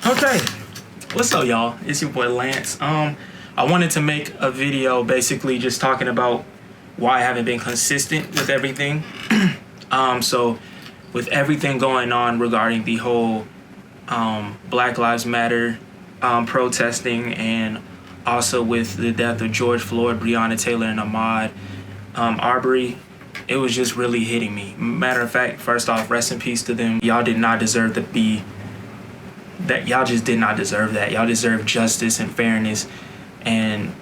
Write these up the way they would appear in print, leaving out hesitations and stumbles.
Okay, what's up, y'all? It's your boy Lance. I wanted to make a video basically just talking about why I haven't been consistent with everything. So with everything going on regarding the whole Black Lives Matter protesting, and also with the death of George Floyd, Breonna Taylor, and Ahmaud Arbery, it was just really hitting me. Matter of fact, first off, rest in peace to them. Y'all did not deserve to be that. Y'all just did not deserve that. Y'all deserve justice and fairness, and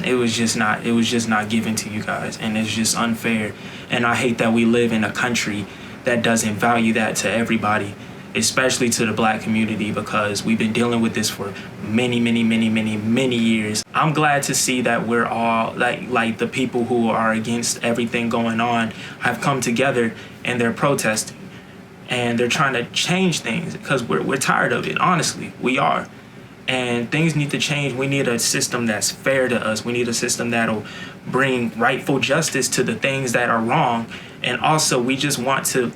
it was just not given to you guys, and it's just unfair. And I hate that we live in a country that doesn't value that to everybody, especially to the Black community, because we've been dealing with this for many years. I'm glad to see that we're all like the people who are against everything going on have come together and they're protesting and they're trying to change things, because we're tired of it. Honestly, we are. And things need to change. We need a system that's fair to us. We need a system that'll bring rightful justice to the things that are wrong. And also, we just want to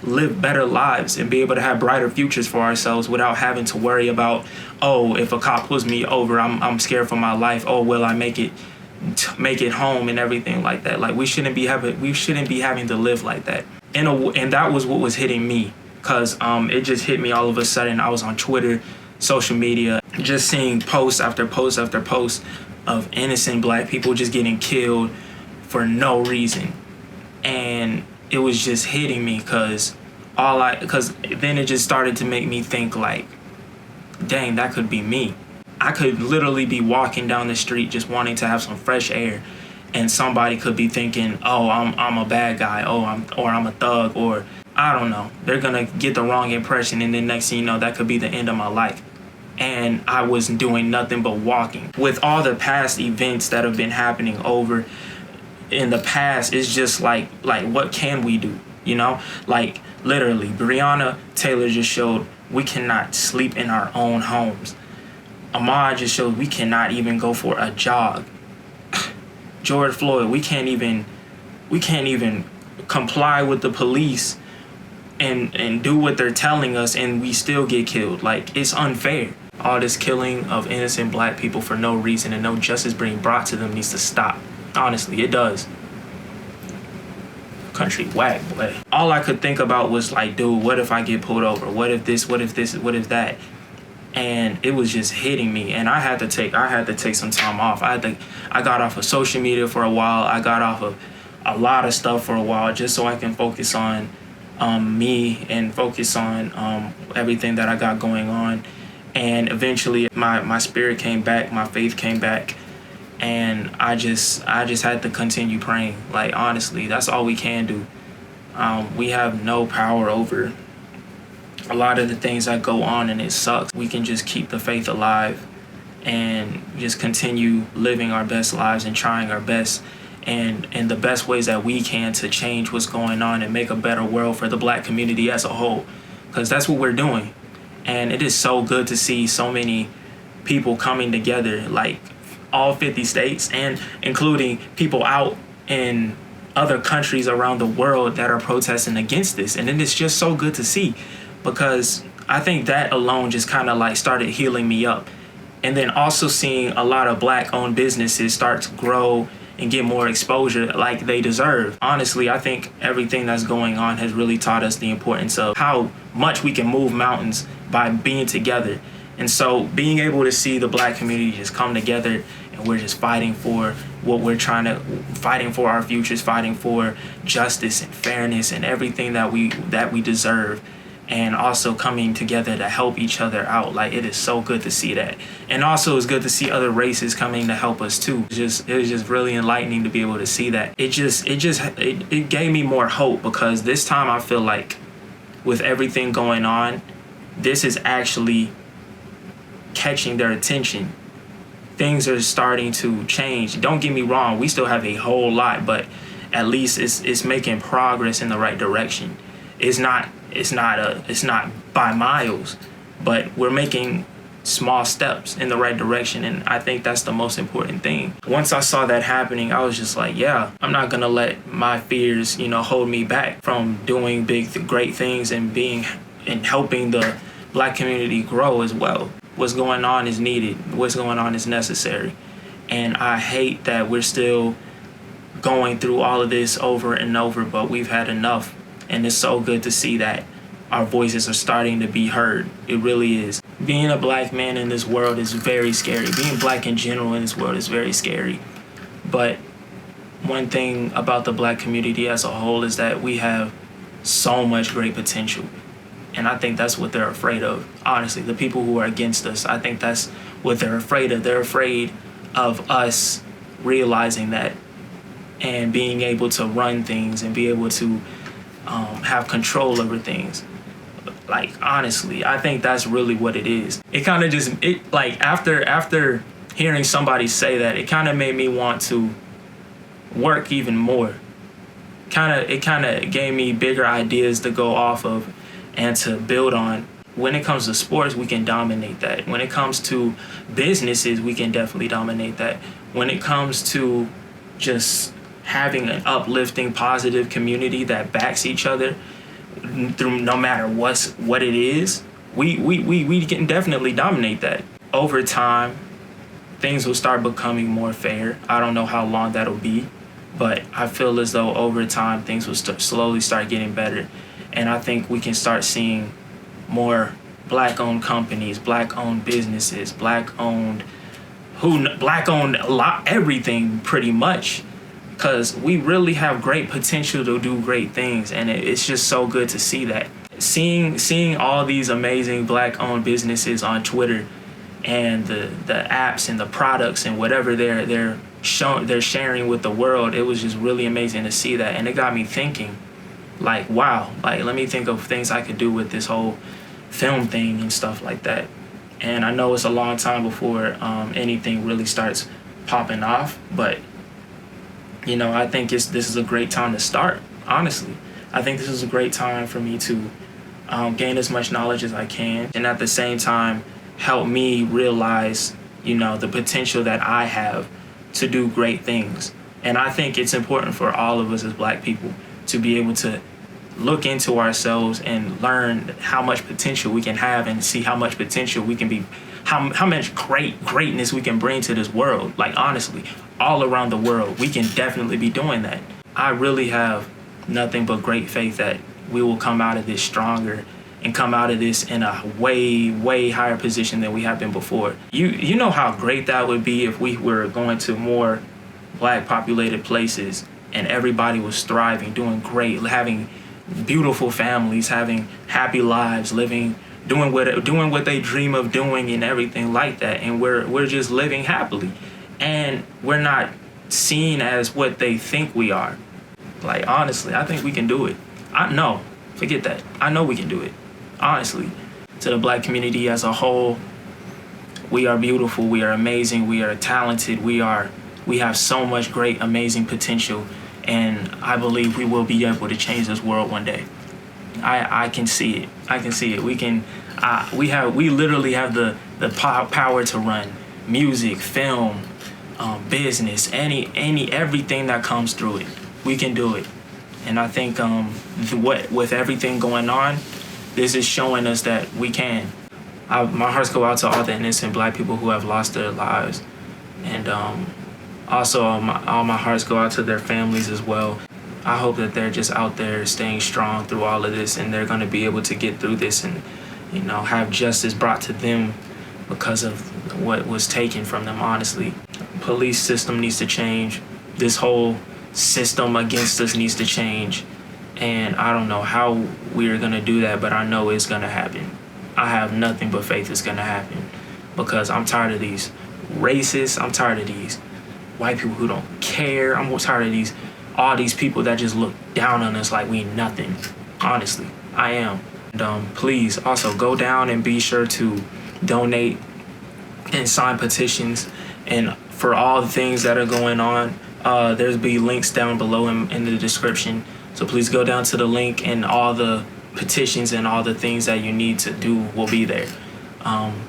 live better lives and be able to have brighter futures for ourselves without having to worry about, oh, if a cop pulls me over, I'm scared for my life. Oh, will I make it home and everything like that? Like, we shouldn't be having to live like that. And that was what was hitting me, because it just hit me all of a sudden. I was on Twitter, social media, just seeing post after post after post of innocent Black people just getting killed for no reason. And it was just hitting me, because then it just started to make me think, like, dang, that could be me. I could literally be walking down the street just wanting to have some fresh air, and somebody could be thinking, oh, I'm a bad guy, I'm a thug, or I don't know. They're gonna get the wrong impression, and then next thing you know, that could be the end of my life. And I was doing nothing but walking. With all the past events that have been happening over in the past, it's just like what can we do? You know, like literally, Breonna Taylor just showed we cannot sleep in our own homes. Ahmaud just showed we cannot even go for a jog. George Floyd, we can't even comply with the police and do what they're telling us, and we still get killed. Like, it's unfair. All this killing of innocent Black people for no reason and no justice being brought to them needs to stop. Honestly, it does. Country whack, boy. All I could think about was like, dude, what if I get pulled over? What if this? What if that? And it was just hitting me, and I had to take some time off. I got off of social media for a while. I got off of a lot of stuff for a while, just so I can focus on me and focus on everything that I got going on. And eventually my spirit came back, my faith came back, and I just had to continue praying. Like, honestly, that's all we can do. We have no power over a lot of the things that go on, and it sucks. We can just keep the faith alive and just continue living our best lives and trying our best and in the best ways that we can to change what's going on and make a better world for the Black community as a whole, because that's what we're doing. And it is so good to see so many people coming together, like all 50 states, and including people out in other countries around the world that are protesting against this. And it is just so good to see, because I think that alone just kind of like started healing me up. And then also seeing a lot of Black-owned businesses start to grow and get more exposure like they deserve. Honestly, I think everything that's going on has really taught us the importance of how much we can move mountains by being together. And so being able to see the Black community just come together, and we're just fighting for what we're fighting for our futures, fighting for justice and fairness and everything that we deserve, and also coming together to help each other out. Like, it is so good to see that. And also it's good to see other races coming to help us too. It was just really enlightening to be able to see that. It gave me more hope, because this time I feel like with everything going on, this is actually catching their attention. Things are starting to change. Don't get me wrong, we still have a whole lot, but at least it's making progress in the right direction. It's not by miles, but we're making small steps in the right direction, and I think that's the most important thing. Once I saw that happening, I was just like, yeah, I'm not gonna let my fears, hold me back from doing great things and helping the Black community grow as well. What's going on is needed. What's going on is necessary. And I hate that we're still going through all of this over and over, but we've had enough. And it's so good to see that our voices are starting to be heard. It really is. Being a black man in this world is very scary. Being black in general in this world is very scary. But one thing about the black community as a whole is that we have so much great potential. And I think that's what they're afraid of. Honestly, the people who are against us, I think that's what they're afraid of. They're afraid of us realizing that and being able to run things and be able to have control over things. Like, honestly, I think that's really what it is. It kind of just, after hearing somebody say that, it kind of made me want to work even more. It kind of gave me bigger ideas to go off of and to build on. When it comes to sports, we can dominate that. When it comes to businesses, we can definitely dominate that. When it comes to just having an uplifting, positive community that backs each other through no matter what it is, we can definitely dominate that. Over time, things will start becoming more fair. I don't know how long that'll be, but I feel as though over time things will slowly start getting better. And I think we can start seeing more black-owned companies, black-owned businesses, black-owned a lot, everything pretty much. Because we really have great potential to do great things, and it's just so good to see that. Seeing all these amazing black-owned businesses on Twitter, and the apps and the products and whatever they're sharing with the world, it was just really amazing to see that, and it got me thinking, like, wow, like let me think of things I could do with this whole film thing and stuff like that. And I know it's a long time before anything really starts popping off, but you know, I think this is a great time to start. Honestly, I think this is a great time for me to gain as much knowledge as I can, and at the same time help me realize, you know, the potential that I have to do great things. And I think it's important for all of us as black people to be able to look into ourselves and learn how much potential we can have, and see how much potential we can be, how much greatness we can bring to this world. Like, honestly, all around the world, we can definitely be doing that. I really have nothing but great faith that we will come out of this stronger and come out of this in a way higher position than we have been before. You know how great that would be if we were going to more black populated places and everybody was thriving, doing great, having beautiful families, having happy lives, living, doing what they dream of doing and everything like that. And we're just living happily, and we're not seen as what they think we are. Like, honestly, I think we can do it. Forget that. I know we can do it. Honestly, to the black community as a whole, we are beautiful, we are amazing, we are talented, we have so much great, amazing potential, and I believe we will be able to change this world one day. I can see it. I can see it. We literally have the power to run music, film, business, everything that comes through it. We can do it. And I think with everything going on, this is showing us that we can. My hearts go out to all the innocent black people who have lost their lives. And also all my hearts go out to their families as well. I hope that they're just out there staying strong through all of this, and they're going to be able to get through this and, you know, have justice brought to them because of what was taken from them, honestly. Police system needs to change. This whole system against us needs to change. And I don't know how we're going to do that, but I know it's going to happen. I have nothing but faith it's going to happen, because I'm tired of these racists. I'm tired of these white people who don't care. I'm tired of all these people that just look down on us like we nothing. Honestly, I am. And please also go down and be sure to donate and sign petitions. And for all the things that are going on, there's be links down below in the description. So please go down to the link, and all the petitions and all the things that you need to do will be there.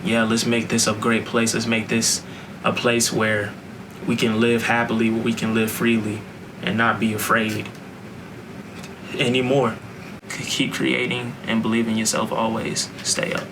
Let's make this a great place. Let's make this a place where we can live happily, where we can live freely and not be afraid anymore. Keep creating and believe in yourself always. Stay up.